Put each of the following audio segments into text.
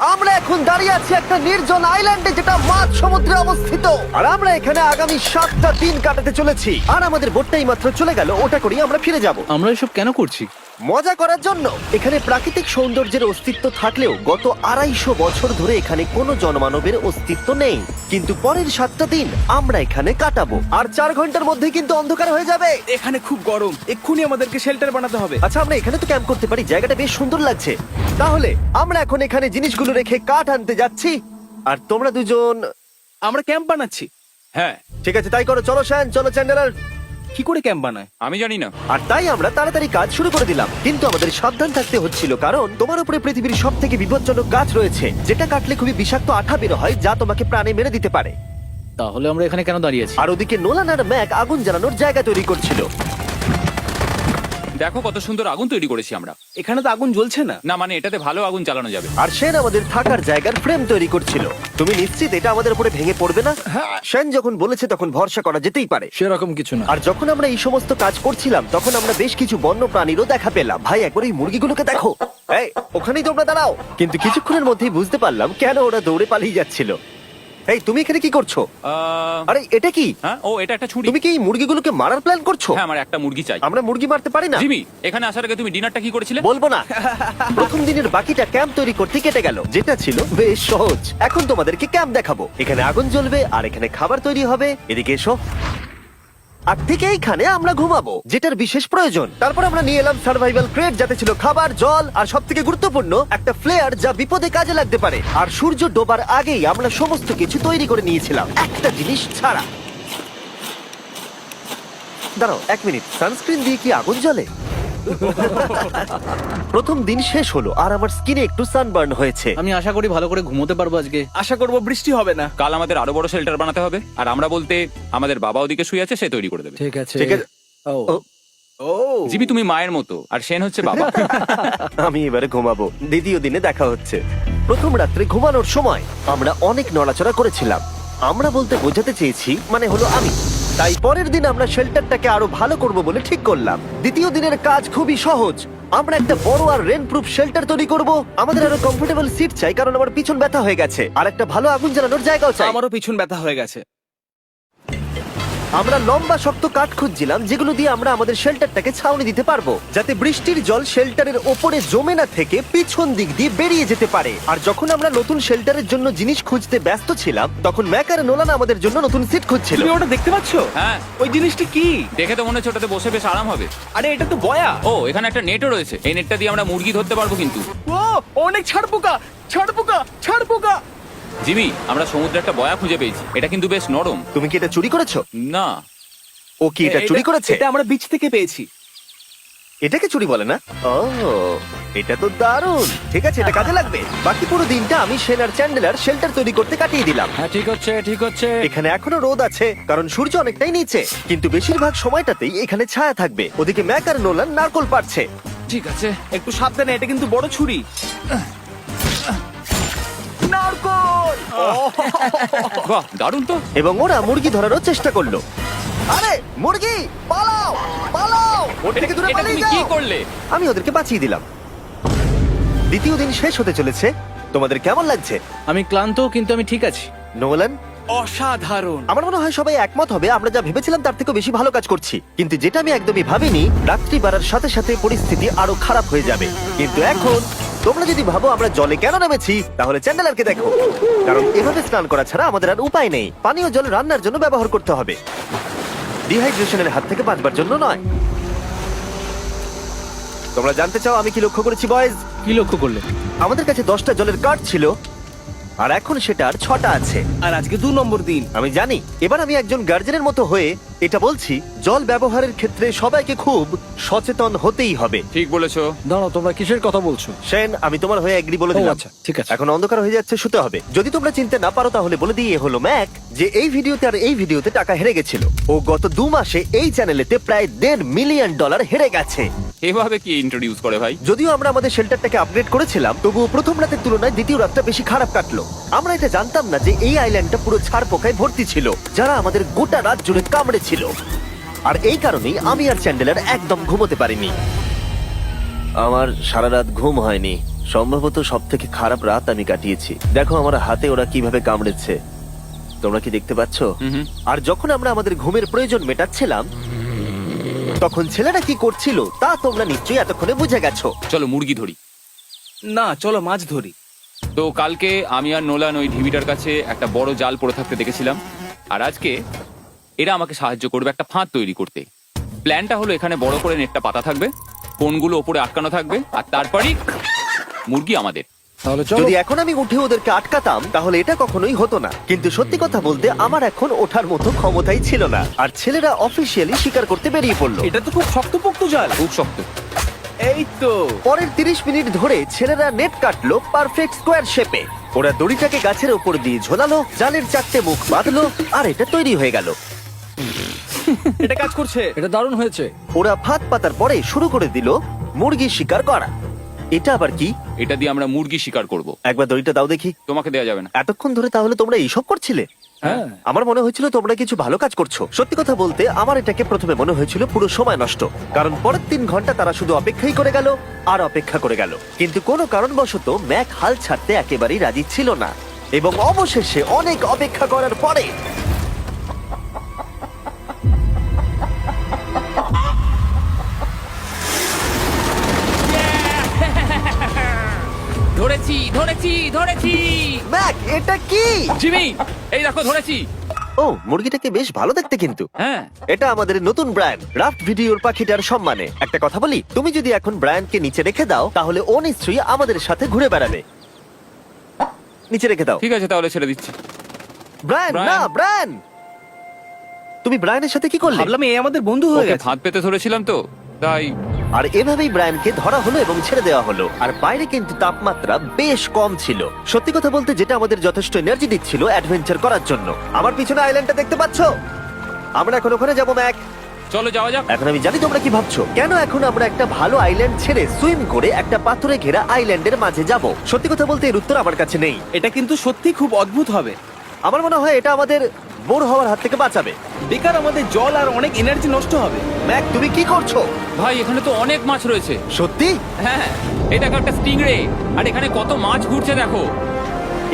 আমরা এখন দাঁড়িয়ে আছি একটা নির্জন আইল্যান্ডে যেটা মাঝ সমুদ্রে অবস্থিত, আর আমরা এখানে আগামী 7টা দিন কাটাতে চলেছি। আর আমাদের বোটটাই মাত্র চলে গেল, ওটা করেই আমরা ফিরে যাব আমরা এসব কেন করছি? মজা করার জন্য। এখানে প্রাকৃতিক সৌন্দর্যের অস্তিত্ব থাকলেও গত 250 বছর ধরে এখানে কোনো জনমানবের অস্তিত্ব নেই। কিন্তু পরের 7টা দিন আমরা এখানে কাটাবো, আর 4 ঘন্টার মধ্যে কিন্তু অন্ধকার হয়ে যাবে। এখানে খুব গরম, এক্ষুনি আমাদেরকে শেল্টার বানাতে হবে। আচ্ছা, আমরা এখানে তো ক্যাম্প করতে পারি, জায়গাটা বেশ সুন্দর লাগছে। তাহলে আমরা এখন এখানে জিনিসগুলো রেখে কাঠ আনতে যাচ্ছি, আর তোমরা দুজন। আমরা ক্যাম্প বানাচ্ছি। হ্যাঁ, ঠিক আছে, তাই করো। চলো শ্যান, চলো চ্যান্ডেলার। কি করে ক্যাম্প বানায়? আমি জানি না। আর তাই আমরা তাড়াতাড়ি কাজ শুরু করে দিলাম, কিন্তু আমাদের সাবধান থাকতে হচ্ছিল, কারণ তোমার উপরে পৃথিবীর সব থেকে বিপজ্জনক গাছ রয়েছে, যেটা কাটলে খুবই বিষাক্ত আঠা বের হয়, যা তোমাকে প্রাণে মেরে দিতে পারে। তাহলে আমরা এখানে কেন দাঁড়িয়ে আছি? আর ওদিকে নোলান আর ম্যাক আগুন জ্বালানোর জায়গা তৈরি করছিল। দেখো কত সুন্দর আগুন তৈরি করেছি আমরা। এখানে তো আগুন জ্বলছে না। না মানে এটাতে ভালো আগুন জ্বালানো যাবে। আর সেন আমাদের থাকার জায়গার ফ্রেম তৈরি করছিল। তুমি নিশ্চিত এটা আমাদের উপরে ভেঙে পড়বে না? সেন যখন বলেছে তখন ভরসা করা যেতেই পারে। সেরকম কিছু না। আর যখন আমরা এই সমস্ত কাজ করছিলাম, তখন আমরা বেশ কিছু বন্য প্রাণীরও দেখা পেলাম। ভাই, একবার এই মুরগিগুলোকে দেখো। এই, ওখানেই তোমরা দাঁড়াও। কিন্তু কিছুক্ষণের মধ্যেই বুঝতে পারলাম কেন ওরা দৌড়ে পালিয়ে যাচ্ছিল। এই, তুমি এখানে কি করছো? আরে এটা কি? হ্যাঁ, ও এটা একটা ছুরি। তুমি কি এই মুরগিগুলোকে মারার প্ল্যান করছো? হ্যাঁ, আমার একটা মুরগি চাই। আমরা মুরগি মারতে পারি না। জিমি, এখানে আসার আগে তুমি ডিনারটা কি করেছিলে? বলবো না। প্রথম দিনের বাকিটা ক্যাম্প তৈরি করতে কেটে গেল, যেটা ছিল বেশ সহজ। এখন তোমাদেরকে ক্যাম্প দেখাবো। এখানে আগুন জ্বলবে আর এখানে খাবার তৈরি হবে। এদিকে এসো। আর ঠিক এইখানে আমরা ঘুমাবো, যেটার বিশেষ প্রয়োজন। তারপর আমরা নিয়ে এলাম সার্ভাইভাল ক্রেট, যাতে ছিল খাবার, জল আর সবথেকে গুরুত্বপূর্ণ একটা ফ্লেয়ার, যা বিপদে কাজে লাগতে পারে। আর সূর্য ডোবার আগেই আমরা সমস্ত কিছু তৈরি করে নিয়েছিলাম, একটা জিনিস ছাড়া। দাঁড়াও 1 মিনিট, সানস্ক্রিন দিয়ে কি আগুন জ্বলে? প্রথম দিন শেষ হলো আর আমার স্কিনে একটু সানবার্ন হয়েছে। আমি আশা করি ভালো করে ঘুমোতে পারবো আজকে। আশা করব বৃষ্টি হবে না। কাল আমাদের আরো বড় শেল্টার বানাতে হবে, আর আমরা বলতে আমাদের বাবা ওদিকে শুয়ে আছে, সে তৈরি করে দেবে। ঠিক আছে। ঠিক আছে। ও, ও, ও জিমি তুমি মায়ের মতো, আর সেন হচ্ছে বাবা। আমি এবারে ঘুমাবো, দ্বিতীয় দিনে দেখা হচ্ছে। প্রথম রাত্রে ঘুমানোর সময় আমরা অনেক নড়াচড়া করেছিলাম। আমরা বলতে বোঝাতে চেয়েছি, মানে হলো আমি। তাই পরের দিন আমরা শেল্টারটাকে আরো ভালো করব বলে ঠিক করলাম। দ্বিতীয় দিনের কাজ খুবই সহজ। আমরা একটা বড় আর রেন প্রুফ শেল্টার তৈরি করব। আমাদের আরো কমফোর্টেবল সিট চাই, কারণ আমার পিছন ব্যথা হয়ে গেছে, আর একটা ভালো আগুন জ্বালানোর জায়গাও চাই। আমারও পিছন ব্যথা হয়ে গেছে। আমরা লম্বা শক্ত কাঠ খুঁজছিলাম, যেগুলো দিয়ে আমরা আমাদের শেল্টারটাকে ছাউনি দিতে পারবো, যাতে বৃষ্টির জল শেল্টারের ওপরে জমে না থেকে পিছন দিক দিয়ে বেরিয়ে যেতে পারে। আর যখন আমরা নতুন শেল্টারের জন্য জিনিস খুঁজতে ব্যস্ত ছিলাম, তখন ম্যাক আর নোলান আমাদের জন্য নতুন সিট খুঁজছিল। তুমি ওটা দেখতে পাচ্ছ? হ্যাঁ, ওই জিনিসটা কি? দেখে তো মনে হচ্ছে ওটাতে বসে বেশ আরাম হবে। আরে এটা তো বয়া। ও, এখানে একটা নেটও রয়েছে। এই নেটটা দিয়ে আমরা মুরগি ধরতে পারবো। কিন্তু ও অনেক ছাড়পোকা, ছাড়পোকা, ছাড়পোকা। জিমি, আমরা সমুদ্রে একটা বয়া খুঁজে পেয়েছি। এটা কিন্তু বেশ নরম। তুমি কি এটা চুরি করেছো? না, ও কি এটা চুরি করেছে? এটা আমরা বিচ থেকে পেয়েছি। এটাকে চুরি বলে না? ও, এটা তো দারুণ। ঠিক আছে, এটা কাজে লাগবে। বাকি পুরো দিনটা আমি সেন আর চ্যান্ডেলার শেল্টার তৈরি করতে কাটিয়ে দিলাম। হ্যাঁ, ঠিক হচ্ছে, ঠিক হচ্ছে। এখানে এখনো রোদ আছে, কারণ সূর্য অনেকটাই নিচে, কিন্তু বেশিরভাগ সময়টাতেই এখানে ছায়া থাকবে। ওদিকে ম্যাক আর নোলান নারকল পাড়ছে। ঠিক আছে। একটু সাবধানে, এটা কিন্তু বড় ছুরি। নারকল। বাহ, দারুণ তো। এবং ওরা মুরগি ধরারও চেষ্টা করলো। আরে মুরগি, পালাও পালাও, ওটা থেকে দূরে এটা পালিয়ে তুমি কি যাও। করলে? আমি ওদেরকে বাঁচিয়ে দিলাম। দ্বিতীয় দিন শেষ হতে চলেছে। তোমাদের কেমন লাগছে? আমি ক্লান্ত, কিন্তু আমি ঠিক আছি। নোলান? অসাধারণ। আমার মনে হয় সবাই একমত হবে, আমরা যা ভেবেছিলাম তার থেকে বেশি ভালো কাজ করছি। কিন্তু যেটা আমি একদমই ভাবিনি, রাত্রি বাড়ার সাথে সাথে পরিস্থিতি আরো খারাপ হয়ে যাবে। কিন্তু এখন তোমরা যদি ভাবো আমরা জলে কেন নেমেছি, তাহলে চ্যান্ডেলারকে দেখো। কারণ এভাবে স্নান করা ছাড়া আমাদের আর উপায় নেই। পানীয় জল রান্নার জন্য ব্যবহার করতে হবে, ডিহাইড্রেশনের হাত থেকে বাঁচবার জন্য নয়। তোমরা জানতে চাও আমি কি লক্ষ্য করেছি বয়েজ? কি লক্ষ্য করলে? আমাদের কাছে 10টা জলের কার্ড ছিল, আর এখন সেটা আর 6টা আছে। আর আজকে 2 নম্বর দিন। আমি জানি। এবার আমি একজন গার্জেনের মতো হয়ে এটা বলছি, জল ব্যবহারের ক্ষেত্রে সবাইকে খুব সচেতন হতেই হবে। ঠিক বলেছো। দাঁড়াও, তোমরা কিসের কথা বলছো? সেন, আমি তোমার হয়ে এগ্রি বলে ও, দিলাম। আচ্ছা, ঠিক আছে। এখন অন্ধকার হয়ে যাচ্ছে, শুতে হবে। যদি তোমরা চিনতে না পারো তাহলে বলে দিয়ে হলো ম্যাক, যে এই ভিডিওতে আর এই ভিডিওতে টাকা হেরে গেছিল। ও গত 2 মাসে এই চ্যানেলেতে প্রায় $1.5 মিলিয়ন হেরে গেছে। এভাবে কি ইন্ট্রোডিউস করে ভাই? যদিও আমরা আমাদের শেল্টারটাকে আপগ্রেড করেছিলাম, তবুও প্রথম রাতের তুলনায় দ্বিতীয় রাতটা বেশি খারাপ কাটলো। আমরা এটা জানতাম না যে এই আইল্যান্ডটা পুরো ছারপোকায় ভর্তি ছিল, যারা আমাদের গোটা রাত জুড়ে কামড়েছিল। আর এই কারণেই আমি আর চ্যান্ডেলার একদম ঘুমোতে পারিনি। আমার সারা রাত ঘুম হয়নি, সম্ভবত সব থেকে খারাপ রাত আমি কাটিয়েছি। দেখো আমার হাতে ওরা কিভাবে কামড়েছে, তোমরা কি দেখতে পাচ্ছ? আর যখন আমরা আমাদের ঘুমের প্রয়োজন মেটাচ্ছিলাম, তখন ছেলেরা কি করছিল তা তোমরা নিশ্চয়ই এতক্ষণে বুঝে গেছো। চলো মুরগি ধরি। না, চলো মাছ ধরি। তো কালকে আমি আর নোলান ওই ঢিবিটার কাছে একটা বড় জাল পড়ে থাকতে দেখেছিলাম, আর আজকে এরা আমাকে সাহায্য করবে একটা ফাঁদ তৈরি করতে। প্ল্যানটা হলো এখানে বড় করে নেটটা পাতা থাকবে, কোনগুলো ওপরে আটকানো থাকবে, আর তারপরই মুরগি আমাদের। তাহলে চলো। যদি এখন আমি উঠে ওদেরকে আটকাতাম তাহলে এটা কখনোই হতো না, কিন্তু সত্যি কথা বলতে আমার এখন ওঠার মতো ক্ষমতাই ছিল না। আর ছেলেরা অফিসিয়ালি স্বীকার করতে বেরিয়ে পড়লো। এটা তো খুব শক্তপোক্ত জাল। খুব শক্ত। এই তো। পরের 30 মিনিট ধরে ছেলেরা নেট কাটলো পারফেক্ট স্কোয়ার শেপে। ওরা দড়িটাকে গাছের উপর দিয়ে ঝোলালো, জালের 4টে মুখ বাঁধলো, আর এটা তৈরি হয়ে গেল। এটা কাজ করছে। এটা দারুণ হয়েছে। ওরা ফাঁদ পাতার পরে শুরু করে দিল মুরগি শিকার করা। এটা আবার কি? এটা দিয়ে আমরা মুরগি শিকার করব। একবার দড়িটা দাও দেখি। তোমাকে দেওয়া যাবে না। এতক্ষণ ধরে তাহলে তোমরা এইসব করছিলে? হ্যাঁ। আমার মনে হয়েছিল তোমরা কিছু ভালো কাজ করছো। সত্যি কথা বলতে আমার এটাকে প্রথমে মনে হয়েছিল পুরো সময় নষ্ট, কারণ পরের 3 ঘন্টা তারা শুধু অপেক্ষাই করে গেল আর অপেক্ষা করে গেল। কিন্তু কোনো কারণবশত ম্যাক হাল ছাড়তে একেবারেই রাজি ছিল না, এবং অবশেষে অনেক অপেক্ষা করার পরে ধরেছি ধরেছি ধরেছি। ম্যাক, এটা কি? জিমি, এই দেখো ধরেছি। ও, মুরগিটাকে বেশ ভালো দেখতে কিন্তু। হ্যাঁ। এটা আমাদের নতুন ব্র্যান্ড রাফট ভিডিওর পাখিটার সম্মানে। একটা কথা বলি, তুমি যদি এখন ব্র্যান্ডকে নিচে রেখে দাও তাহলে ও নিশ্চয়ই আমাদের সাথে ঘুরে বেড়াবে। নিচে রেখে দাও। ঠিক আছে, তাহলে ছেড়ে দিচ্ছি। Brian, Brian. না ব্রায়ান, তুমি ব্রায়ানের সাথে কি করলে? ভাবলাম এই আমাদের বন্ধু হয়ে ওকে গেছে। ফাঁদ পেতে ধরেছিলাম তো, তাই। আর এভাবেই ব্রায়ানকে ধরা হলো এবং ছেড়ে দেওয়া হলো। আর বাইরে কিন্তু তাপমাত্রা বেশ কম ছিল। সত্যি কথা বলতে যেটা আমাদের যথেষ্ট এনার্জি দিচ্ছিল অ্যাডভেঞ্চার করার জন্য। আমার পিছনে আইল্যান্ডটা দেখতে পাচ্ছো? আমরা এখন ওখানে যাবো ম্যাক। চলো যাওয়া যাক। এখন আমি জানি তোমরা কি ভাবছো, কেন এখন আমরা একটা ভালো আইল্যান্ড ছেড়ে সুইম করে একটা পাথরে ঘেরা আইল্যান্ডের মাঝে যাব? সত্যি কথা বলতে এর উত্তর আমার কাছে নেই। এটা কিন্তু সত্যি খুব অদ্ভুত হবে। আমার মনে হয় এটা আমাদের বোর হওয়ার হাত থেকে বাঁচাবে। বেকার আমাদের জল আর অনেক এনার্জি নষ্ট হবে। ম্যাক, তুমি কি করছো? ভাই, এখানে তো অনেক মাছ রয়েছে। সত্যি? হ্যাঁ, এই দেখো একটা স্টিংরে, আর এখানে কত মাছ ঘুরছে দেখো।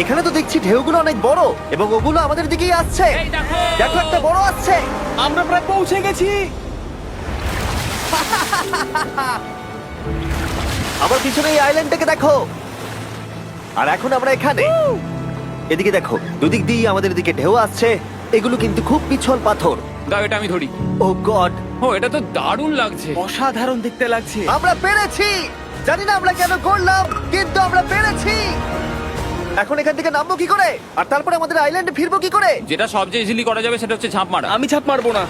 এখানে তো দেখছি ঢেউগুলো অনেক বড় এবং ওগুলো আমাদের দিকেই আসছে। এই দেখো। দেখো, একটা বড় আসছে। আমরা প্রায় পৌঁছে গেছি। আমার পিছনে এই আইল্যান্ডটাকে দেখো। আর এখন আমরা এখানে। এদিকে দেখো, দুদিক দিয়ে আমাদের দিকে ঢেউ আসছে। এগুলো কিন্তু খুব পিছল পাথর। দাও, এটা আমি ধরি। ও গড, ও, এটা তো দারুণ লাগছে। অসাধারণ দেখতে লাগছে। আমরা পেরেছি। জানি না আমরা কেন করলাম, কিন্তু আমরা পেরেছি। এখন এখান থেকে নামবো কি করে, আর তারপরে আমাদের আইল্যান্ডে ফিরবো কি করে? যেটা সবচেয়ে ইজিলি করা যাবে সেটা হচ্ছে ঝাঁপ মারা। আমি ছাপ মারবো না।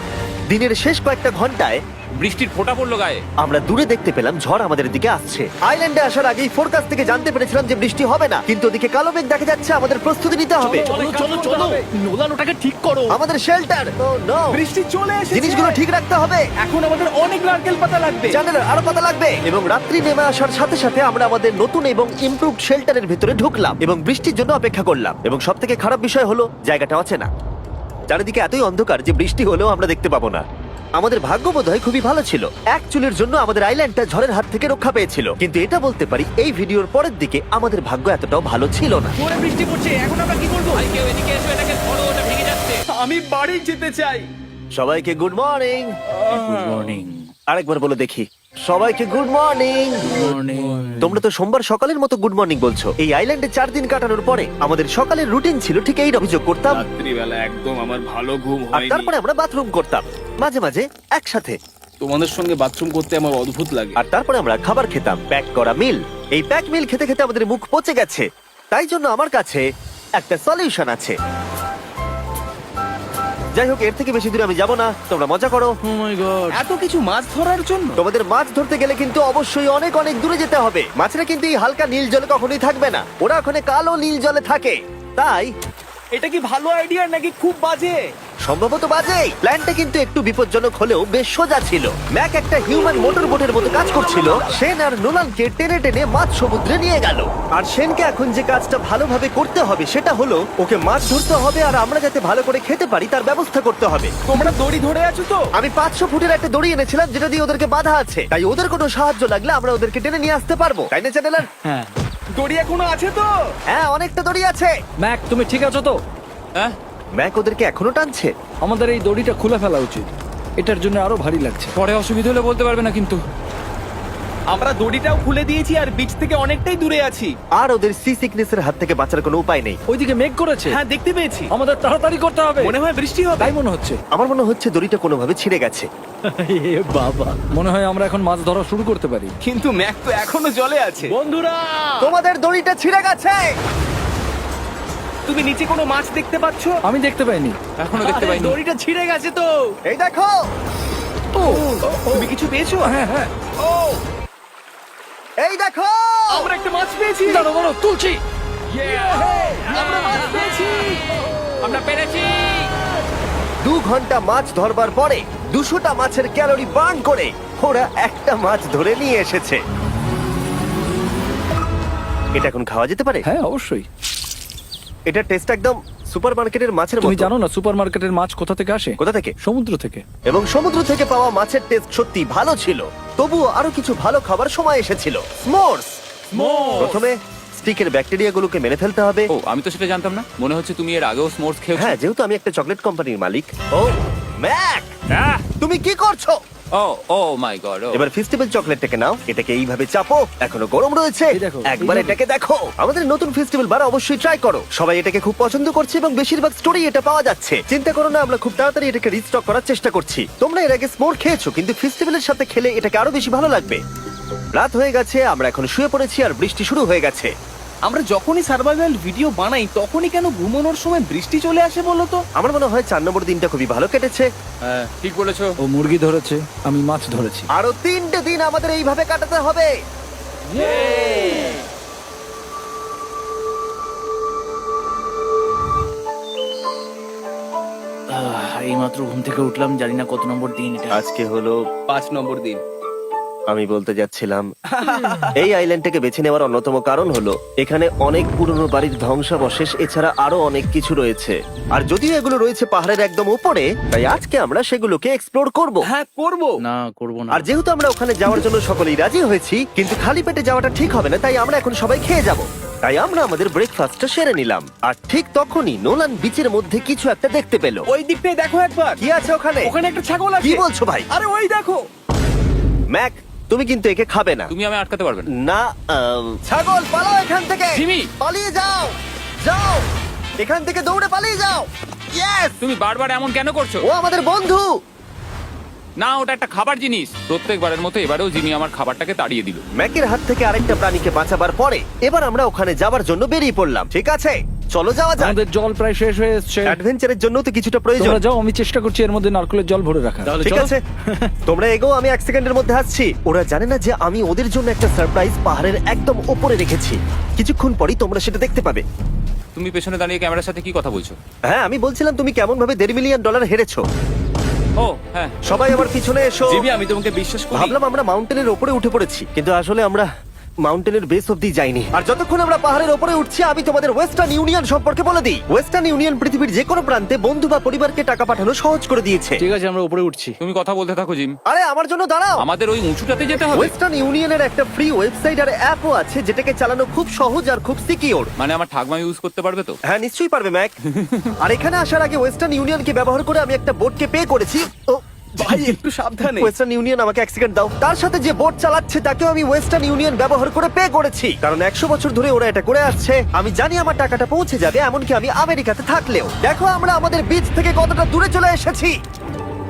দিনের শেষ কয়েকটা ঘন্টায় বৃষ্টির ফোঁটা পড়লো গায়ে। আমরা দূরে দেখতে পেলাম ঝড় আমাদের দিকে আসছে। আইল্যান্ডে আসার আগেই ফোরকাস্ট থেকে জানতে পেরেছিলাম যে বৃষ্টি হবে না, কিন্তু ওদিকে কালো মেঘ দেখা যাচ্ছে। আমাদের প্রস্তুতি নিতে হবে। চলো চলো চলো, নোলান ওটাকে ঠিক করো। আমাদের শেল্টার, ও নো, বৃষ্টি চলে এসেছে। জিনিসগুলো ঠিক রাখতে হবে। এখন আমাদের অনেক নারকেল পাতা লাগবে। জানালার আরো পাতা লাগবে। এবং রাত্রি নেমে আসার সাথে সাথে আমরা আমাদের নতুন এবং ইমপ্রুভড শেল্টারের ভিতরে ঢুকলাম এবং বৃষ্টির জন্য অপেক্ষা করলাম। এবং সব থেকে খারাপ বিষয় হলো জায়গাটা অচেনা। চারিদিকে এতই অন্ধকার যে বৃষ্টি হলেও আমরা দেখতে পাবো না। আমাদের ভাগ্য বোধহয় খুবই ভালো ছিল। এক চুলের জন্য আমাদের আইল্যান্ডটা ঝড়ের হাত থেকে রক্ষা পেয়েছিল, কিন্তু এটা বলতে পারি এই ভিডিওর পরের দিকে আমাদের ভাগ্য এতটাও ভালো ছিল না। জোরে বৃষ্টি পড়ছে, এখন আমরা কি করব? ভাই, কেউ এদিকে এসো, এটাকে ধরো, ওটা ভেঙে যাচ্ছে। আমি বাড়ি যেতে চাই। সবাইকে গুড মর্নিং। Good morning. আরেকবার বলে দেখি, সবাইকে গুড মর্নিং। তোমরা তো সোমবার সকালের মতো গুড মর্নিং বলছো। এই আইল্যান্ডে 4 দিন কাটানোর পরে আমাদের সকালের রুটিন ছিল ঠিক এই। অভিযোগ করতাম রাত্রিবেলা একদম আমার ভালো ঘুম আর হয়নি। তারপরে আমরা বাথরুম করতাম মাঝে মাঝে একসাথে। তোমাদের সঙ্গে বাথরুম করতে আমার অদ্ভুত লাগে। আর তারপরে আমরা খাবার খেতাম, প্যাক করা মিল। এই প্যাক মিল খেতে খেতে আমাদের মুখ পচে গেছে। তাই জন্য আমার কাছে একটা সলিউশন আছে। যাই হোক, এর থেকে বেশি দূরে আমি যাব না, তোমরা মজা করো। ও মাই গড। এত কিছু মাছ ধরার জন্য? তোমাদের মাছ ধরতে গেলে কিন্তু অবশ্যই অনেক অনেক দূরে যেতে হবে। মাছেরা কিন্তু এই হালকা নীল জলে কখনোই থাকবে না, ওরা ওখানে কালো নীল জলে থাকে। তাই এটা কি ভালো আইডিয়া নাকি খুব বাজে? সম্ভবত বাজে। প্ল্যানটা কিন্তু একটু বিপজ্জনক হলেও বেশ সোজা ছিল। ম্যাক একটা হিউম্যান মোটর বোটের মতো কাজ করছিল। সেন আর নোলানকে টেনে টেনে মাছ সমুদ্রে নিয়ে গেল। আর সেনকে এখন যে কাজটা ভালোভাবে করতে হবে সেটা হলো ওকে মাছ ধরতে হবে, আর আমরা যাতে ভালো করে খেতে পারি তার ব্যবস্থা করতে হবে। তোমরা দড়ি ধরে আছো তো? আমি 500 ফুটের একটা দড়ি এনেছিলাম যেটা দিয়ে ওদেরকে বাঁধা আছে, তাই ওদের কোনো সাহায্য লাগলে আমরা ওদেরকে টেনে নিয়ে আসতে পারবো, তাই না চ্যানেলার? হ্যাঁ। দড়ি এখনো আছে তো? হ্যাঁ, অনেকটা দড়ি আছে। ম্যাক তুমি ঠিক আছো তো? হ্যাঁ ম্যাক ওদেরকে এখনো টানছে। আমাদের এই দড়িটা খুলে ফেলা উচিত, এটার জন্য আরো ভারী লাগছে। পরে অসুবিধা হলে বলতে পারবে না কিন্তু। আমরা দড়িটাও খুলে দিয়েছি আর বিচ থেকে অনেকটাই দূরে আছি। আর ওদের সি সিকনেসের হাত থেকে বাঁচার কোনো উপায় নেই। ওইদিকে মেঘ করেছে। হ্যাঁ, দেখতে পেয়েছি। আমাদের তাড়াতাড়ি করতে হবে। মনে হয় বৃষ্টি হবে। তাই মনে হচ্ছে। আমার মনে হচ্ছে দড়িটা কোনোভাবে ছিঁড়ে গেছে। এ বাবা, মনে হয় আমরা এখন মাছ ধরা শুরু করতে পারি। কিন্তু ম্যাক তো এখনো জলে আছে। বন্ধুরা, তোমাদের দড়িটা ছিঁড়ে গেছে। তুমি নিচে কোনো মাছ দেখতে পাচ্ছ? আমি দেখতে পাইনি। এখনো দেখতে পাইনি। দড়িটা ছিঁড়ে গেছে তো। এই দেখো। তুমি কিছু পেয়েছো? হ্যাঁ হ্যাঁ, ও, এই দেখো। আমরা একটা মাছ পেয়েছি। দাঁড়ো দাঁড়ো, তুলছি। আমরা মাছ পেয়েছি। আমরা পেরেছি। 2 ঘন্টা মাছ ধরবার পরে 200টা মাছের ক্যালোরি বার্ন করে ওরা একটা মাছ ধরে নিয়ে এসেছে। এটা এখন খাওয়া যেতে পারে? হ্যাঁ অবশ্যই। এটা টেস্ট একদম সুপারমার্কেটের মাছের মতো। তুমি জানো না সুপারমার্কেটের মাছ কোথা থেকে আসে? কোথা থেকে? সমুদ্র থেকে। এবং সমুদ্র থেকে পাওয়া মাছের টেস্ট সত্যি ভালো ছিল। তবুও আরো কিছু ভালো খাবার সময় এসেছিল। স্মোর্স। প্রথমে স্টিকের ব্যাকটেরিয়াগুলোকে মেরে ফেলতে হবে। ও, আমি তো সেটা জানতাম না। মনে হচ্ছে তুমি এর আগেও স্মোর্স খেয়েছো। হ্যাঁ, যেহেতু আমি একটা চকলেট কোম্পানির মালিক। ও ম্যাক, হ্যাঁ। তুমি কি করছো? ও ও মাই গড। এবার ফেস্টিভ্যাল চকলেটটাকে নাও, এটাকে এইভাবে চাপো, এখনো গরম রয়েছে। এই দেখো, একবার এইভাবে। এটাকে দেখো। আমাদের নতুন ফেস্টিভ্যাল বার অবশ্যই ট্রাই করো। সবাই এটাকে খুব পছন্দ করছে এবং বেশিরভাগ স্টোরি এটা পাওয়া যাচ্ছে। চিন্তা করো না, আমরা খুব তাড়াতাড়ি এটাকে রিস্টক করার চেষ্টা করছি। তোমরা এর আগে স্মোর খেয়েছো, কিন্তু ফেস্টিভ্যালের সাথে খেলে এটাকে আরো বেশি ভালো লাগবে। রাত হয়ে গেছে, আমরা এখন শুয়ে পড়েছি আর বৃষ্টি শুরু হয়ে গেছে। আমরা যখনই সার্ভাইভাল ভিডিও বানাই তখনই কেন ঘুমানোর সময় বৃষ্টি চলে আসে বলো তো? আমার মনে হয় 4 নম্বর দিনটা খুবই ভালো কেটেছে। হ্যাঁ, ঠিক বলেছো। ও মুরগি ধরেছে, আমি মাছ ধরেছি। আরো 3টে দিন আমাদের এইভাবে কাটাতে হবে। এইমাত্র ঘুম থেকে উঠলাম, জানি না কত নম্বর দিন এটা। আজকে হলো 5 নম্বর দিন। আমি বলতে যাচ্ছিলাম এই আইল্যান্ডটাকে বেছে নেওয়ার অন্যতম কারণ হলো এখানে অনেক পুরনো বাড়ির ধ্বংসাবশেষ এছাড়া আরো অনেক কিছু রয়েছে। আর যদিও এগুলো রয়েছে পাহাড়ের একদম উপরে, তাই আজকে আমরা সেগুলোকে এক্সপ্লোর করব। হ্যাঁ, করব। না, করবো না। আর যেহেতু আমরা ওখানে যাওয়ার জন্য সকলেই রাজি হয়েছি, কিন্তু খালি পেটে যাওয়াটা ঠিক হবে না, তাই আমরা এখন সবাই খেয়ে যাব। তাই আমরা আমাদের ব্রেকফাস্টটা সেরে নিলাম। আর ঠিক তখনই নোলান বিচের মধ্যে কিছু একটা দেখতে পেল। ওই দিকটাই দেখো একবার। কি আছে ওখানে? ওখানে একটা ছাগল আছে। কি বলছো ভাই? আরে ওই দেখো। ম্যাক, তুমি কিন্তু একে খাবে না। তুমি আমি আটকাতে পারবে না। না, ছাগল পালাও এখান থেকে। জিমি! পালিয়ে যাও, যাও এখান থেকে, দৌড়ে পালিয়ে যাও। ইয়েস! তুমি বারবার এমন কেন করছো? ও আমাদের বন্ধু। না, ওটা একটা খাবার জিনিস। প্রত্যেকবারের মতো এবারেও জিমি আমার খাবারটাকে তাড়িয়ে দিল। ম্যাকের হাত থেকে আরেকটা প্রাণীকে বাঁচাবার পরে এবার আমরা ওখানে যাবার জন্য বেরিয়ে পড়লাম। ঠিক আছে, চলো যাওয়া যাক। আমাদের জল প্রায় শেষ হয়ে এসছে। অ্যাডভেঞ্চারের জন্য তো কিছুটা প্রয়োজন। তোমরা যাও, আমি চেষ্টা করছি এর মধ্যে নারকেলের জল ভরে রাখা। তাহলে ঠিক চলো। আছে, তোমরা এগো, আমি 1 সেকেন্ডের মধ্যে আসছি। ওরা জানে না যে আমি ওদের জন্য একটা সারপ্রাইজ পাহাড়ের একদম উপরে রেখেছি। কিছুক্ষণ পরেই তোমরা সেটা দেখতে পাবে। তুমি পেছনে দাঁড়িয়ে ক্যামেরার সাথে কি কথা বলছো? হ্যাঁ, আমি বলছিলাম তুমি কেমন ভাবে $1.5 মিলিয়ন হেরেছো। ও হ্যাঁ। সবাই আমার পিছনে এসো। জিমি, আমি তোমাকে বিশ্বাস করি। ভাবলাম আমরা মাউন্টেনের উপরে উঠে পড়েছি, কিন্তু আসলে আমরা মাউন্টেনের বেস অব্দি যাইনি। আর যতক্ষণ আমরা পাহাড়ের উপরে উঠছি, আমি তোমাদের ওয়েস্টার্ন ইউনিয়ন সম্পর্কে বলে দিই। ওয়েস্টার্ন ইউনিয়ন পৃথিবীর যে কোনো প্রান্তে বন্ধু বা পরিবারকে টাকা পাঠানো সহজ করে দিয়েছে। ঠিক আছে, আমরা উপরে উঠছি। তুমি কথা বলতে থাকো জিম। আরে আমার জন্য দাঁড়াও। আমাদের ওই উঁচুটাতে যেতে হবে। ওয়েস্টার্ন ইউনিয়নের একটা ফ্রি ওয়েবসাইট আর অ্যাপও আছে, যেটাকে চালানো খুব সহজ আর খুব সিকিউর। মানে আমার ঠাকমা ইউজ করতে পারবে তো? হ্যাঁ, নিশ্চয়ই পারবে ম্যাক। আর এখানে আসার আগে ওয়েস্টার্ন ইউনিয়নকে ব্যবহার করে আমি একটা বোটকে পে করেছি। ও ভাই, একটু সাবধানে। ওয়েস্টার্ন ইউনিয়ন আমাকে 1 সেকেন্ড দাও। তার সাথে যে বোট চালাচ্ছে তাকেও আমি ওয়েস্টার্ন ইউনিয়ন ব্যবহার করে পে করেছি, কারণ 100 বছর ধরে ওরা এটা করে আসছে। আমি জানি আমার টাকাটা পৌঁছে যাবে, এমনকি আমি আমেরিকাতে থাকলেও। দেখো আমরা আমাদের বিচ থেকে কতটা দূরে চলে এসেছি।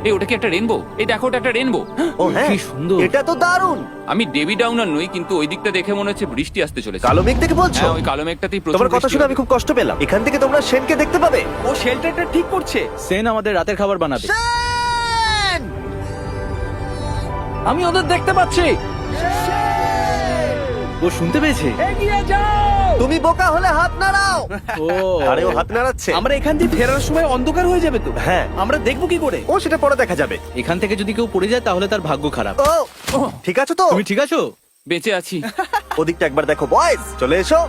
এই ওটা কি একটা রেনবো? এই দেখো, ওটা একটা রেনবো। ও হ্যাঁ, কি সুন্দর। এটা তো দারুণ। আমি ডেভি ডাউনার নই, কিন্তু ওই দিকটা দেখে মনে হচ্ছে বৃষ্টি আসতে চলেছে। কালো মেঘ থেকে বলছো? হ্যাঁ, ওই কালো মেঘটাতেই প্রচুর তোমার কথা বৃষ্টি শুনে হবে। আমি খুব কষ্ট পেলাম। এখান থেকে তোমরা সেনকে দেখতে পাবে। ও শেল্টারটা ঠিক করছে। সেন আমাদের রাতের খাবার বানাবে। সেন! আমি ওদের দেখতে পাচ্ছি। ও শুনতে পেয়েছে। এগিয়ে যাও। তুমি বোকা হলে হাত নাড়াও। ও আরে ও হাত নাড়াচ্ছে। আমরা এখান দিয়ে ফেরার সময় অন্ধকার হয়ে যাবে তো। হ্যাঁ। আমরা দেখবো কি করে? ও সেটা পরে দেখা যাবে। এখান থেকে যদি কেউ পড়ে যায় তাহলে তার ভাগ্য খারাপ। ও ঠিক আছে তো? তুমি ঠিক আছো? বেঁচে আছি। ওদিকটা একবার দেখো বয়েজ, চলে এসো,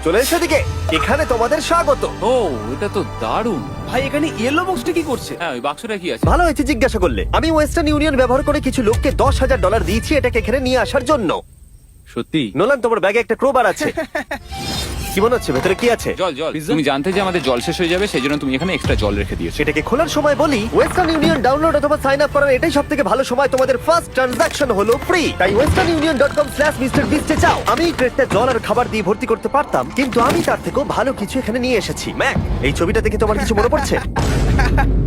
চলে এসো দিকে। এখানে তোমাদের স্বাগত। ও, এটা তো দারুণ। ভাই, এখানে ইয়েলো বক্সটা কি করছে? হ্যাঁ, ওই বাক্সটা কি আছে? ভালো হয়েছে জিজ্ঞাসা করলে। আমি ওয়েস্টার্ন ইউনিয়ন ব্যবহার করে কিছু লোককে $10,000 দিয়েছি এটাকে এখানে নিয়ে আসার জন্য। সত্যি নোলান, তোমার ব্যাগে একটা ক্রোবার আছে। কি মনে হচ্ছে ভেতরে কি আছে? জল জল তুমি জানতে যে আমাদের জল শেষ হয়ে যাবে সেই জন্য তুমি এখানে এক্সট্রা জল রেখে দিয়েছো। সেটাকে খোলার সময় বলি, ওয়েস্টার্ন ইউনিয়ন ডাউনলোড অথবা সাইন আপ করার এটাই সবথেকে ভালো সময়। তোমাদের ফার্স্ট ট্রানজাকশন হলো ফ্রি, তাই westernunion.com/MrBeast এ যাও। আমি এই ক্রেটটা জল আর খাবার দিয়ে ভর্তি করতে পারতাম, কিন্তু আমি তার থেকেও ভালো কিছু এখানে নিয়ে এসেছি। ম্যাক, এই ছবিটা দেখে তোমার কিছু মনে পড়ছে?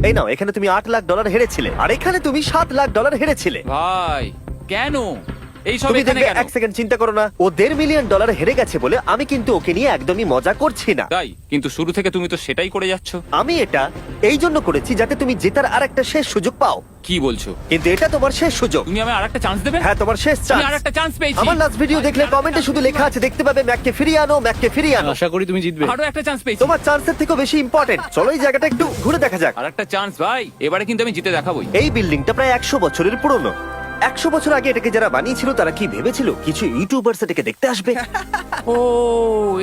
এই নাও, এখানে তুমি $8 লাখ হেরেছিলে, আর এখানে তুমি $7 লাখ হেরেছিলে। ভাই কেন এই সব তুমি এখানে দেখবে, কেন? এক সেকেন্ড চিন্তা করো না। ও $1.5 মিলিয়ন হেরে গেছে বলে আমি কিন্তু ওকে নিয়ে একদমই মজা করছি না। তাই কিন্তু শুরু থেকে তুমি তো সেটাই করে যাচ্ছ। আমি এটা এই জন্য করেছি যাতে তুমি জেতার আর একটা শেষ সুযোগ পাও, কি বলছো? কিন্তু এটা তোমার শেষ সুযোগ। তুমি আমায় আরেকটা চান্স দেবে? হ্যাঁ, তোমার শেষ আমি চান্স। আরেকটা চান্স পেয়েছি। আমার লাস্ট ভিডিও দেখলে কমেন্টে শুধু লেখা আছে, দেখতে পাবে ম্যাককে ফিরিয়ে আনো, ম্যাককে ফিরিয়ে আনো। আশা করি তুমি জিতবে। আরো একটা চান্স পেয়েছি। তোমার চান্সের থেকেও বেশি ইম্পর্টেন্ট। চলো এই জায়গাটা একটু ঘুরে দেখা যাক। আরেকটা চান্স ভাই, এবারে কিন্তু আমি জিতে দেখাবোই। এই বিল্ডিংটা প্রায় 100 বছরের পুরনো। 100 বছর আগে এটাকে যারা বানিয়েছিল তারা কি ভেবেছিল কিছু ইউটিউবার্স এটাকে দেখতে আসবে? ও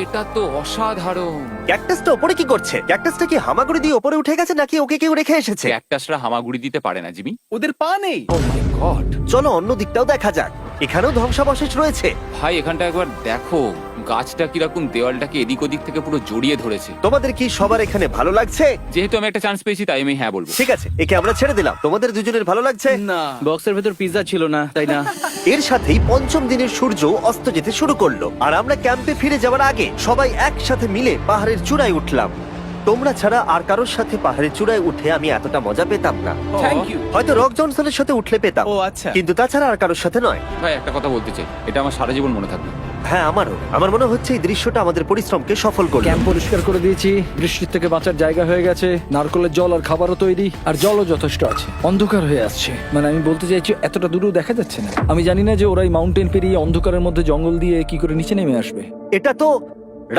এটা তো অসাধারণ। ক্যাকটাসটা উপরে কি করছে? ক্যাকটাসটা কি হামাগুড়ি দিয়ে উপরে উঠে গেছে নাকি ওকে কেউ রেখে এসেছে? ক্যাকটাসরা হামাগুড়ি দিতে পারে না জিমি। ওদের পা নেই। ও মাই গড। চলো অন্য দিকটাও দেখা যাক। এখানেও ধ্বংসাবশেষ রয়েছে। ভাই এখানটা একবার দেখো, গাছটা কিরকম দেওয়ালটাকে এদিক ওদিক থেকে পুরো জড়িয়ে ধরেছে। তোমাদের কি সবার এখানে ভালো লাগছে? যেহেতু আমি একটা চান্স পেয়েছি তাই আমি হ্যাঁ বলবো। ঠিক আছে, একে আমরা ছেড়ে দিলাম। তোমাদের দুজনের ভালো লাগছে? না, বক্সের ভেতর পিৎজা ছিল না, তাই না? এর সাথেই পঞ্চম দিনের সূর্য অস্ত যেতে শুরু করলো, আর আমরা ক্যাম্পে ফিরে যাওয়ার আগে সবাই একসাথে মিলে পাহাড়ের চূড়ায় উঠলাম। তোমরা ছাড়া আর কারোর সাথে পাহাড়ের চূড়ায় উঠে আমি এতটা মজা পেতাম না। Thank you. হয়তো রক জনসনের সাথে উঠলে পেতাম, ও আচ্ছা। কিন্তু তাছাড়া আর কারোর সাথে নয়। ভাই একটা কথা বলতে চাই, এটা আমার সারা জীবন মনে থাকবে। হ্যাঁ, আমারও। আমার মনে হচ্ছে এই দৃশ্যটা আমাদের পরিশ্রমকে সফল করলো। ক্যাম্প পরিষ্কার করে দিয়েছি, বৃষ্টির থেকে বাঁচার জায়গা হয়ে গেছে, নারকেলের জল আর খাবারও তৈরি, আর জলও যথেষ্ট আছে। অন্ধকার হয়ে আসছে, মানে আমি বলতে চাইছি এতটা দূরেও দেখা যাচ্ছে না। আমি জানি না যে ওরা এই মাউন্টেন পেরিয়ে অন্ধকারের মধ্যে জঙ্গল দিয়ে কি করে নিচে নেমে আসবে। এটা তো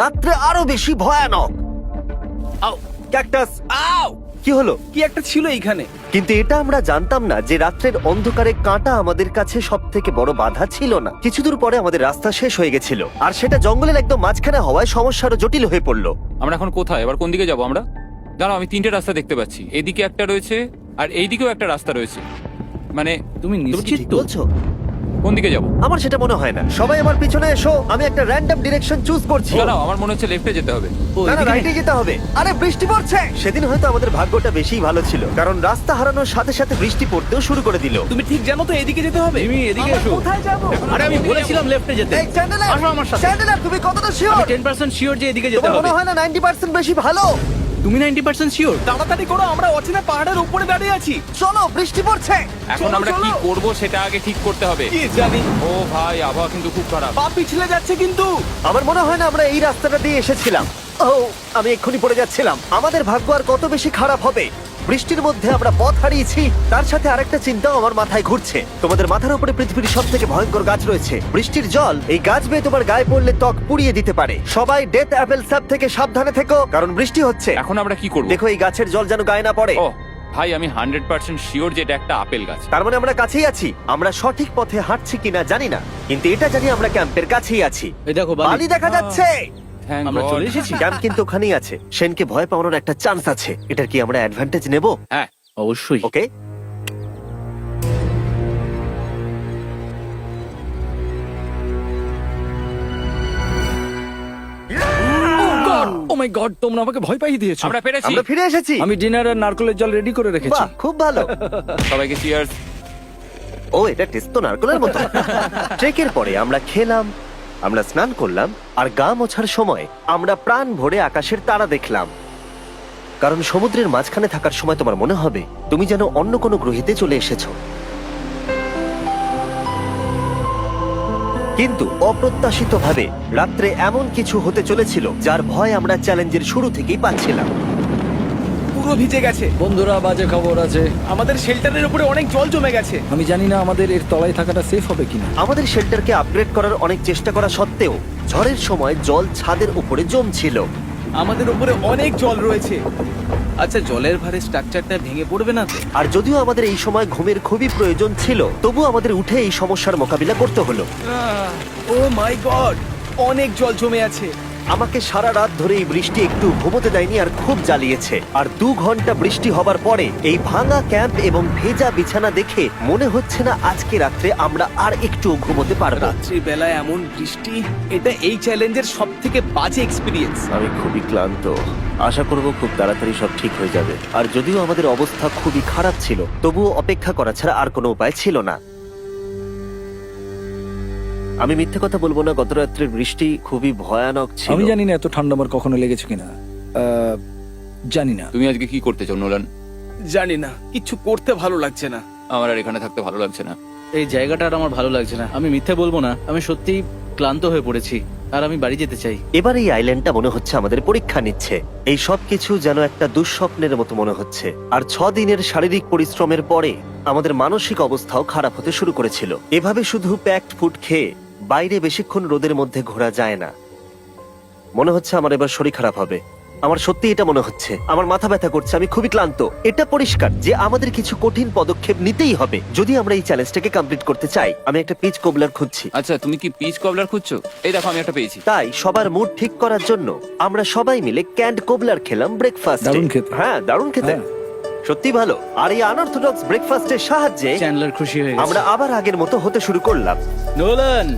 রাত্রে আরো বেশি ভয়ানক। আও, ক্যাকটাস, আও, কি হলো? কি একটা ছিল এইখানে। কিন্তু এটা আমরা জানতাম না যে রাত্রের অন্ধকারে কাঁটা আমাদের কাছে সব থেকে বড় বাধা ছিল না। কিছু দূর পরে আমাদের রাস্তা শেষ হয়ে গেছিল, আর সেটা জঙ্গলের একদম মাঝখানে হওয়ায় সমস্যা আরো জটিল হয়ে পড়লো। আমরা এখন কোথায়, এবার কোন দিকে যাবো আমরা? দাঁড়াও, আমি 3টে রাস্তা দেখতে পাচ্ছি। এদিকে একটা রয়েছে আর এইদিকেও একটা রাস্তা রয়েছে। মানে তুমি তুমি কি নিশ্চিত ঠিক তো? বলছো? কোন দিকে যাবো? আমার সেটা মনে হয় না। সবাই আমার পিছনে এসো, আমি একটা র্যান্ডম ডিরেকশন চুজ করছি। দাঁড়াও, আমার মনে হচ্ছে লেফটে যেতে হবে। ও, না না, এদিকে রাইটে যেতে হবে। আরে বৃষ্টি পড়ছে। সেদিন হয়তো আমাদের ভাগ্যটা বেশিই ভালো ছিল, কারণ রাস্তা হারানোর সাথে সাথে বৃষ্টি পড়তেও শুরু করে দিল। তুমি ঠিক জানো তো এদিকে যেতে হবে? জিমি, এদিকে আমরা এসো। কোথায় যাবো? আরে আমি বলেছিলাম লেফটে যেতে। এই চ্যান্ডেলার, আসো আমার সাথে। চ্যান্ডেলার, তুমি কতটা আমি শিওর? 10% শিওর যে এদিকে যেতে তোমার হবে। মনে হয় না 90% বেশি ভালো? তুমি 90% শিওর? তাড়াতাড়ি করো, আমরা অচেনা পাহাড়ের উপরে দাঁড়িয়ে আছি। চলো, বৃষ্টি পড়ছে। এখন চলো, আমরা কি চলো। করব সেটা আগে ঠিক করতে হবে। কি জানি, ও ভাই, আবহাওয়া কিন্তু খুব খারাপ। পা পিছলে যাচ্ছে কিন্তু। আমার মনে হয় না আমরা এই রাস্তাটা দিয়ে এসেছিলাম। ও, আমি এক্ষুনি পড়ে যাচ্ছিলাম। আমাদের ভাগ্য আর কত বেশি খারাপ হবে। বৃষ্টির মধ্যে আমরা পথ হারিয়েছি, তার সাথে আরেকটা চিন্তাও আমার মাথায় ঘুরছে। তোমাদের মাথার উপরে পৃথিবীর সব থেকে ভয়ঙ্কর গাছ রয়েছে। বৃষ্টির জল এই গাছ বেয়ে তোমার গায়ে পড়লে ত্বক পুড়িয়ে দিতে পারে। সবাই ডেথ অ্যাপেল স্যাপ থেকে সাবধানে থেকো, কারণ বৃষ্টি হচ্ছে। এখন আমরা কি করব? দেখো এই গাছের জল যেন গায়ে না পড়ে। ও ভাই, আমি 100% শিওর যে এটা একটা আপেল গাছ। তার মানে আমরা কাছেই আছি। আমরা সঠিক পথে হাঁটছি কিনা জানি না, কিন্তু এটা জানি আমরা ক্যাম্পের কাছেই আছি। এই দেখো বালি বালি। দেখা যাচ্ছে। Thank আমরা God. চলে এসেছি। ক্যাম্প কিন্তু ওখানেই আছে। সেনকে ভয় পাওয়ানোর একটা চান্স আছে। এটার কি আমরা অ্যাডভান্টেজ নেব? হ্যাঁ, অবশ্যই। ওকে, ও মাই গড, তোমরা আমাকে ভয় পাইয়ে দিয়েছো। আমরা পেরেছি। আমরা ফিরে এসেছি। আমি ডিনার আর নারকেলের জল রেডি করে রেখেছি। বাহ, খুব ভালো। সবাইকে চিয়ার্স। ও, এটা টেস্ট তো নারকেলের মতো। ট্রেকের পরে আমরা খেলাম, আমরা স্নান করলাম, আর গা মোছার সময় আমরা প্রাণ ভরে আকাশের তারা দেখলাম। কারণ সমুদ্রের মাঝখানে থাকার সময় তোমার মনে হবে তুমি যেন অন্য কোনো গ্রহেতে চলে এসেছো। কিন্তু অপ্রত্যাশিতভাবে রাত্রে এমন কিছু হতে চলেছিল যার ভয় আমরা চ্যালেঞ্জের শুরু থেকেই পাচ্ছিলাম। পুরো ভিজে গেছে। বন্ধুরা, বাজে খবর আছে। আমাদের শেল্টারের উপরে অনেক জল জমে গেছে। আমি জানি না আমাদের এর তলায় থাকাটা সেফ হবে কিনা। আমাদের শেল্টারকে আপগ্রেড করার অনেক চেষ্টা করা সত্ত্বেও ঝড়ের সময় জল ছাদের উপরে জমছিল। আমাদের উপরে অনেক জল রয়েছে। আচ্ছা, জলের ভারে স্ট্রাকচারটা ভেঙে পড়বে না তো? আর যদিও আমাদের এই সময় ঘুমের খুবই প্রয়োজন ছিল, তবু আমাদের উঠে এই সমস্যার মোকাবিলা করতে হলো। ও মাই গড, অনেক জল জমে আছে। আমাকে সারা রাত ধরে এই বৃষ্টি একটু ঘুমোতে দেয়নি আর খুব জ্বালিয়েছে। আর 2 ঘন্টা বৃষ্টি হবার পরে এই ভাঙা ক্যাম্প এবং ভেজা বিছানা দেখে মনে হচ্ছে না আজকে রাত্রে আমরা আর একটু ঘুমোতে পারবো। রাত্রি বেলায় এমন বৃষ্টি, এটা এই চ্যালেঞ্জের সব থেকে বাজে এক্সপিরিয়েন্স। আমি খুবই ক্লান্ত। আশা করব খুব তাড়াতাড়ি সব ঠিক হয়ে যাবে। আর যদিও আমাদের অবস্থা খুবই খারাপ ছিল, তবুও অপেক্ষা করা ছাড়া আর কোনো উপায় ছিল না। আমি মিথ্যে কথা বলবো না, গত রাত্রের বৃষ্টি খুবই ভয়ানক ছিল। আমি জানি না এত ঠান্ডা আমার কখনো লেগেছে কিনা, জানি না। তুমি আজকে কি করতে চাও নোলান? জানি না, কিছু করতে ভালো লাগছে না। আমার আর এখানে থাকতে ভালো লাগছে না। এই জায়গাটা আর আমার ভালো লাগছে না। আমি মিথ্যে বলবো না, আমি সত্যিই ক্লান্ত হয়ে পড়েছি আর আমি বাড়ি যেতে চাই। এবার এই আইল্যান্ডটা মনে হচ্ছে আমাদের পরীক্ষা নিচ্ছে। এই সব কিছু যেন একটা দুঃস্বপ্নের মতো মনে হচ্ছে। আর 6 দিনের শারীরিক পরিশ্রমের পরে আমাদের মানসিক অবস্থাও খারাপ হতে শুরু করেছিল। এভাবে শুধু প্যাকড ফুড খেয়ে বাইরে বেশিক্ষণ রোদের মধ্যে ঘোরা যায় না। মনে হচ্ছে আমার এবার শরীর খারাপ হবে। আমার সত্যি এটা মনে হচ্ছে। আমার মাথা ব্যথা করছে, আমি খুবই ক্লান্ত। এটা পরিষ্কার যে আমাদের কিছু কঠিন পদক্ষেপ নিতেই হবে যদি আমরা এই চ্যালেঞ্জটাকে কমপ্লিট করতে চাই। আমি একটা পিচ কোবলার খুঁজছি। আচ্ছা, তুমি কি পিচ কবলার খুঁজছো? এই দেখো, আমি একটা পেয়েছি। তাই সবার মুড ঠিক করার জন্য আমরা সবাই মিলে ক্যান্ড কোবলার খেলাম ব্রেকফাস্টে। দারুণ খেতে। হ্যাঁ, দারুণ খেতে, হ্যাঁ। সত্যি ভালো। আর এই আনঅর্থোডক্স ব্রেকফাস্টের সাহায্যে চ্যান্ডলার খুশি হয়ে গেছে। আমরা আবার আগের মতো হতে শুরু করলাম। নোলান,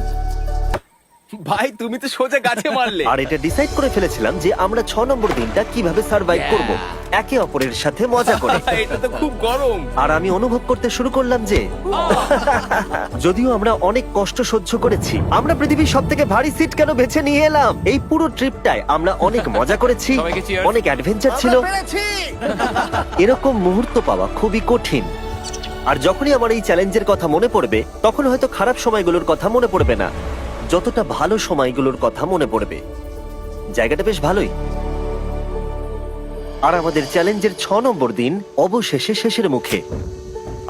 ভাই তুমি তো সোজা গাছে মারলে। আর এটা ডিসাইড করে ফেলেছিলাম যে আমরা 6 নম্বর দিনটা কিভাবে সার্ভাইভ করব, একে অপরের সাথে মজা করে। এটা তো খুব গরম। আর আমি অনুভব করতে শুরু করলাম যে যদিও আমরা অনেক কষ্ট সহ্য করেছি, আমরা পৃথিবীর সব থেকে ভারী সিট কেন বেছে নিয়ে এলাম। এই পুরো ট্রিপটায় আমরা অনেক মজা করেছি, সবাইকে cheers। অনেক অ্যাডভেঞ্চার ছিল। এরকম মুহূর্ত পাওয়া খুবই কঠিন। আর যখনই আমার এই চ্যালেঞ্জের কথা মনে পড়বে, তখন হয়তো খারাপ সময়গুলোর কথা মনে পড়বে না, যতটা ভালো সময়গুলোর কথা মনে পড়বে। জায়গাটা বেশ ভালোই। আর আমাদের চ্যালেঞ্জের 6 নম্বর দিন অবশেষে শেষের মুখে।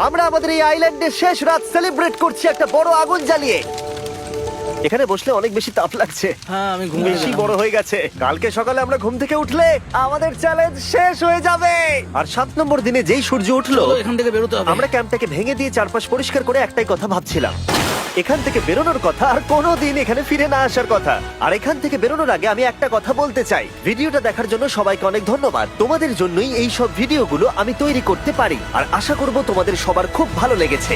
আমরা আমাদের এই আইল্যান্ডের শেষ রাত সেলিব্রেট করছি একটা বড় আগুন জ্বালিয়ে। এখানে বসলে অনেক বেশি তাপ লাগছে। হ্যাঁ আমি ঘুমিয়ে বেশি গেলাম। বড় হয়ে গেছে। কালকে সকালে আমরা ঘুম থেকে উঠলে আমাদের চ্যালেঞ্জ শেষ হয়ে যাবে। আর 7 নম্বর দিনে যেই সূর্য উঠলো, চলো, এখান থেকে বেরোতে হবে। আমরা ক্যাম্পটাকে ভেঙে দিয়ে চারপাশ পরিষ্কার করে একটাই কথা ভাবছিলাম, এখান থেকে বেরোনোর কথা আর কোনোদিন এখানে ফিরে না আসার কথা। আর এখান থেকে বেরোনোর আগে আমি একটা কথা বলতে চাই, ভিডিওটা দেখার জন্য সবাইকে অনেক ধন্যবাদ। তোমাদের জন্যই এই সব ভিডিওগুলো আমি তৈরি করতে পারি। আর আশা করব তোমাদের সবার খুব ভালো লেগেছে।